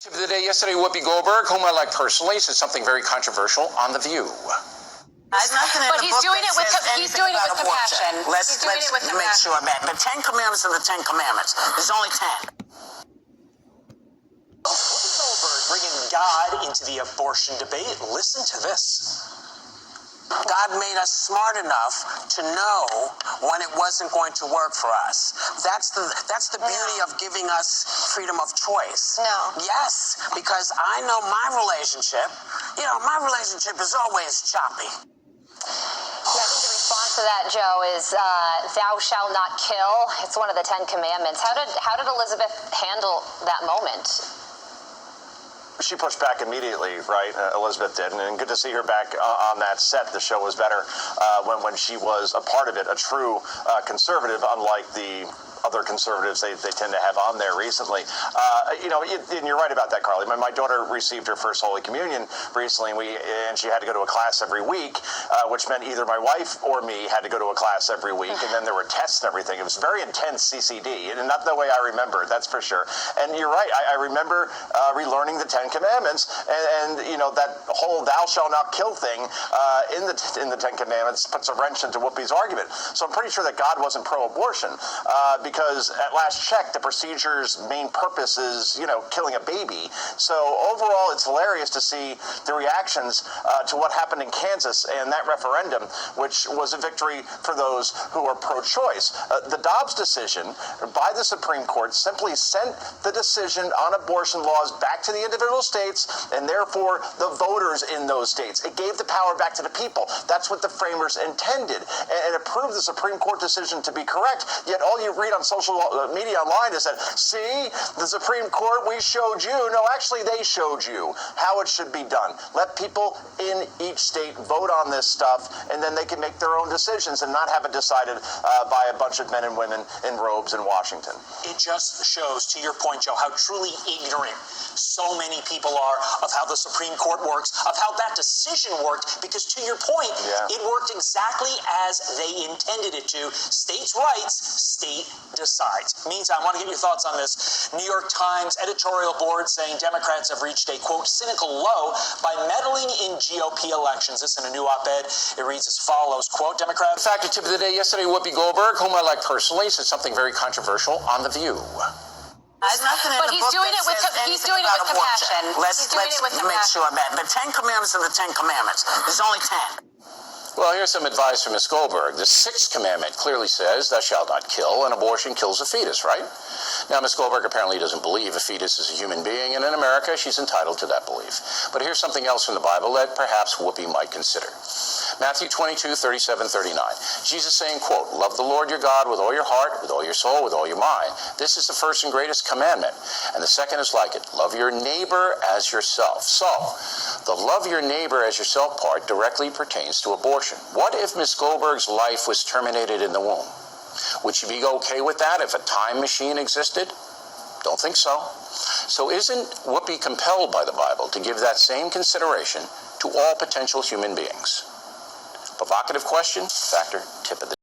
Tip of the day yesterday, Whoopi Goldberg, whom I like personally, said something very controversial on The View. But he's doing it with compassion. Let's make sure that the 10 Commandments are the 10 Commandments. There's only 10. Whoopi Goldberg bringing God into the abortion debate. Listen to this. God made us smart enough to know when it wasn't going to work for us. That's the beauty of giving us freedom of choice. No. Yes, because I know my relationship is always choppy. Yeah, I think the response to that, Joe, is thou shalt not kill. It's one of the 10 Commandments. How did Elizabeth handle that moment? She pushed back immediately, right? Elizabeth did, and good to see her back on that set. The show was better when she was a part of it, a true conservative, unlike the other conservatives they tend to have on there recently. And you're right about that, Carly. My daughter received her first Holy Communion recently, and she had to go to a class every week, which meant either my wife or me had to go to a class every week, and then there were tests and everything. It was very intense CCD, and not the way I remember it, that's for sure. And you're right, I remember relearning the 10 Commandments, and that whole thou shalt not kill thing in the 10 Commandments puts a wrench into Whoopi's argument. So I'm pretty sure that God wasn't pro-abortion, because at last check, the procedure's main purpose is, killing a baby. So overall, it's hilarious to see the reactions to what happened in Kansas and that referendum, which was a victory for those who are pro-choice. The Dobbs decision by the Supreme Court simply sent the decision on abortion laws back to the individual states and therefore the voters in those states. It gave the power back to the people. That's what the framers intended. And it proved the Supreme Court decision to be correct. Yet all you read on social media online is that, see, the Supreme Court, we showed you. No, actually, they showed you how it should be done. Let people in each state vote on this stuff, and then they can make their own decisions and not have it decided by a bunch of men and women in robes in Washington. It just shows, to your point, Joe, how truly ignorant so many people are of how the Supreme Court works, of how that decision worked, because to your point, it worked exactly as they intended it to. States' rights, state decides. Meantime, I want to get your thoughts on this. New York Times editorial board saying Democrats have reached a, quote, cynical low by meddling in GOP elections. This in a new op-ed. It reads as follows, quote, Democrats. In fact, tip of the day yesterday, Whoopi Goldberg, whom I like personally, said something very controversial on The View. But he's doing it with compassion. Let's make sure that the 10 Commandments are the 10 Commandments. There's only 10. Well, here's some advice from Ms. Goldberg. The 6th commandment clearly says, thou shalt not kill, and abortion kills a fetus, right? Now, Ms. Goldberg apparently doesn't believe a fetus is a human being, and in America, she's entitled to that belief. But here's something else from the Bible that perhaps Whoopi might consider. Matthew 22, 37, 39. Jesus saying, quote, love the Lord your God with all your heart, with all your soul, with all your mind. This is the first and greatest commandment. And the second is like it. Love your neighbor as yourself. So, the love your neighbor as yourself part directly pertains to abortion. What if Ms. Goldberg's life was terminated in the womb? Would she be okay with that if a time machine existed? Don't think so. So isn't Whoopi compelled by the Bible to give that same consideration to all potential human beings? Provocative question, factor, tip of the